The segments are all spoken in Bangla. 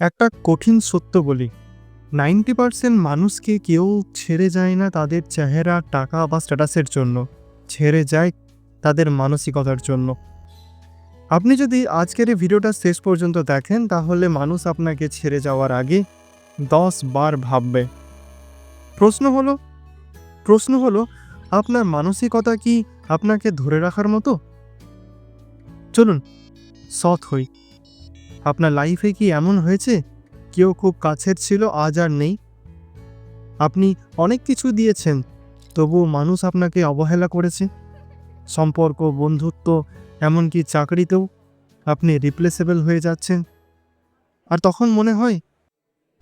একটা কঠিন সত্য বলি, 90% মানুষকে কেউ ছেড়ে যায় না তাদের চেহারা, টাকা বা স্ট্যাটাসের জন্য, ছেড়ে যায় তাদের মানসিকতার জন্য। আপনি যদি আজকের এই ভিডিওটা শেষ পর্যন্ত দেখেন তাহলে মানুষ আপনাকে ছেড়ে যাওয়ার আগে 10 বার ভাববে। প্রশ্ন হলো আপনার মানসিকতা কি আপনাকে ধরে রাখার মতো? চলুন সৎ হই। আপনার লাইফে কি এমন হয়েছে কেউ খুব কাছের ছিল, আজ আর নেই? আপনি অনেক কিছু দিয়েছেন, তবুও মানুষ আপনাকে অবহেলা করেছে। সম্পর্ক, বন্ধুত্ব, এমনকি চাকরিতেও আপনি রিপ্লেসেবল হয়ে যাচ্ছেন। আর তখন মনে হয়,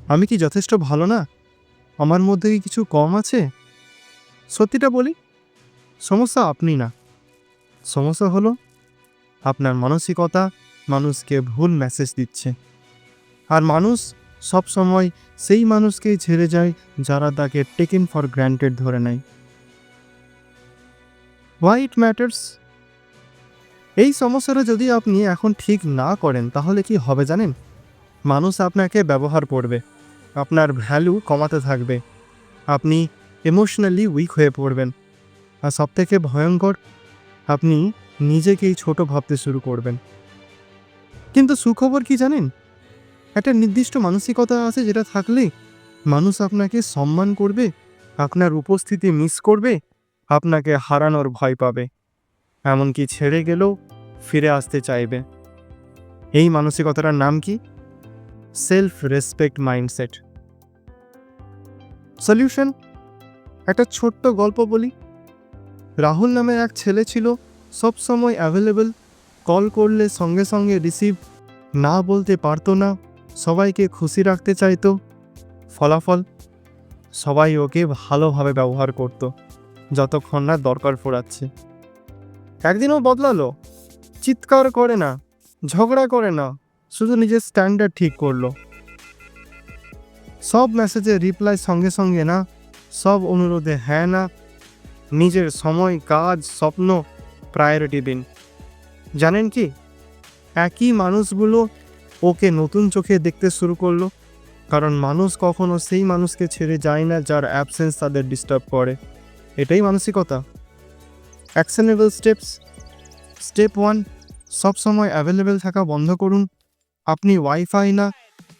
আমি কি যথেষ্ট ভালো না? আমার মধ্যে কি কিছু কম আছে? সত্যিটা বলি, সমস্যা আপনি না, সমস্যা হলো আপনার মানসিকতা মানুষকে ভুল মেসেজ দিচ্ছে। আর মানুষ সব সময় সেই মানুষকেই ছেড়ে যায় যারা তাকে টেকেন ফর গ্র্যান্টেড ধরে নেয়। Why it matters? এই সমস্যাটা যদি আপনি এখন ঠিক না করেন তাহলে কি হবে জানেন? মানুষ আপনাকে ব্যবহার করবে, আপনার ভ্যালু কমাতে থাকবে, আপনি ইমোশনালি উইক হয়ে পড়বেন, আর সবথেকে ভয়ঙ্কর, আপনি নিজেকেই ছোট ভাবতে শুরু করবেন। কিন্তু সুখবর কি জানেন? একটা নির্দিষ্ট মানসিকতা আছে যেটা থাকলে মানুষ আপনাকে সম্মান করবে, আপনার উপস্থিতি মিস করবে, আপনাকে হারানোর ভয় পাবে, এমনকি ছেড়ে গেলেও ফিরে আসতে চাইবে। এই মানসিকতাটার নাম কি? Self respect mindset. সলিউশন, একটা ছোট্ট গল্প বলি। রাহুল নামে এক ছেলে ছিল, সব সময় অ্যাভেলেবল, কল করলে সঙ্গে সঙ্গে রিসিভ, না বলতে পারতো না, সবাইকে খুশি রাখতে চাইতো। ফলাফল, সবাই ওকে ভালোভাবে ব্যবহার করত যতক্ষণ না দরকার পড়াচ্ছে। একদিনও বদলালো, চিৎকার করে না, ঝগড়া করে না, শুধু নিজের স্ট্যান্ডার্ড ঠিক করলো। সব মেসেজে রিপ্লাই সঙ্গে সঙ্গে না, সব অনুরোধে হ্যাঁ না, নিজের সময়, কাজ, স্বপ্ন প্রায়োরিটি দিন। জানেন কি, একই মানুষগুলো ওকে নতুন চোখে দেখতে শুরু করলো, কারণ মানুষ কখনো সেই মানুষকে ছেড়ে যায় না যার অ্যাবসেন্স তাদের ডিস্টার্ব করে। এটাই মানসিকতা। Actionable steps. স্টেপ 1, সবসময় অ্যাভেলেবেল থাকা বন্ধ করুন। আপনি ওয়াইফাই না,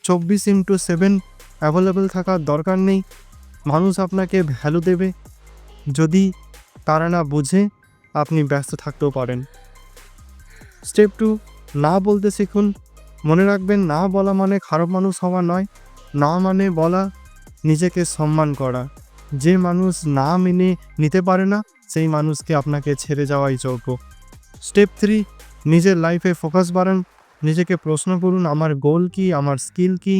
24x7 অ্যাভেলেবেল থাকার দরকার নেই। মানুষ আপনাকে ভ্যালু দেবে যদি তারা না বুঝে আপনি ব্যস্ত থাকতেও পারেন। স্টেপ 2, না বলতে শিখুন। মনে রাখবেন, না বলা মানে খারাপ মানুষ হওয়া নয়, না মানে বলা নিজেকে সম্মান করা। যে মানুষ না মেনে নিতে পারে না সেই মানুষকে আপনাকে ছেড়ে যাওয়াই যোগ্য। স্টেপ 3, নিজের লাইফে ফোকাস বাড়ান। নিজেকে প্রশ্ন করুন, আমার গোল কি, আমার স্কিল কি,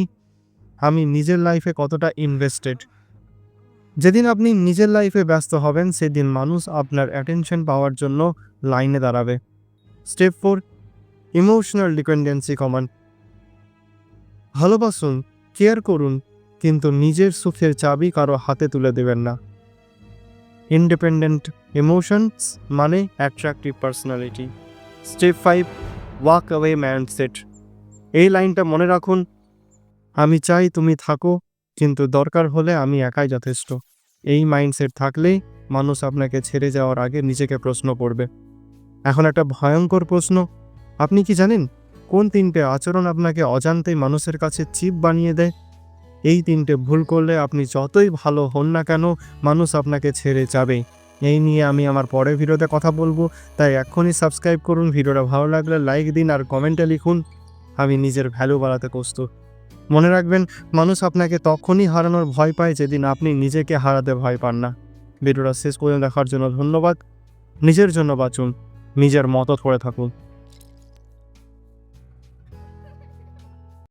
আমি নিজের লাইফে কতটা ইনভেস্টেড। যেদিন আপনি নিজের লাইফে ব্যস্ত হবেন সেদিন মানুষ আপনার অ্যাটেনশন পাওয়ার জন্য লাইনে দাঁড়াবে। স্টেপ 4, ইমোশনাল ডিপেন্ডেন্সি কমান। ভালোবাসুন, কেয়ার করুন, কিন্তু নিজের সুখের চাবি কারো হাতে তুলে দেবেন না। ইন্ডিপেন্ডেন্ট ইমোশনস মানে attractive personality. Step 5, walk away mindset. এই লাইনটা মনে রাখুন, আমি চাই তুমি থাকো, কিন্তু দরকার হলে আমি একাই যথেষ্ট। এই মাইন্ডসেট থাকলেই মানুষ আপনাকে ছেড়ে যাওয়ার আগে নিজেকে প্রশ্ন করবে। এখন একটা ভয়ঙ্কর প্রশ্ন, আপনি কি জানেন কোন 3টে আচরণ আপনাকে অজান্তেই মানুষের কাছে চিপ বানিয়ে দেয়? এই 3টে ভুল করলে আপনি যতই ভালো হন না কেন মানুষ আপনাকে ছেড়ে যাবে। এই নিয়ে আমি আমার পরের ভিডিওতে কথা বলবো, তাই এক্ষুনি সাবস্ক্রাইব করুন। ভিডিওটা ভালো লাগলে লাইক দিন আর কমেন্টে লিখুন, আমি নিজের ভ্যালু বাড়াতে প্রস্তুত। মনে রাখবেন, মানুষ আপনাকে তখনই হারানোর ভয় পায় যেদিন আপনি নিজেকে হারাতে ভয় পান না। ভিডিওটা শেষ পর্যন্ত দেখার জন্য ধন্যবাদ। নিজের জন্য বাঁচুন, নিজের মতো করে থাকুন।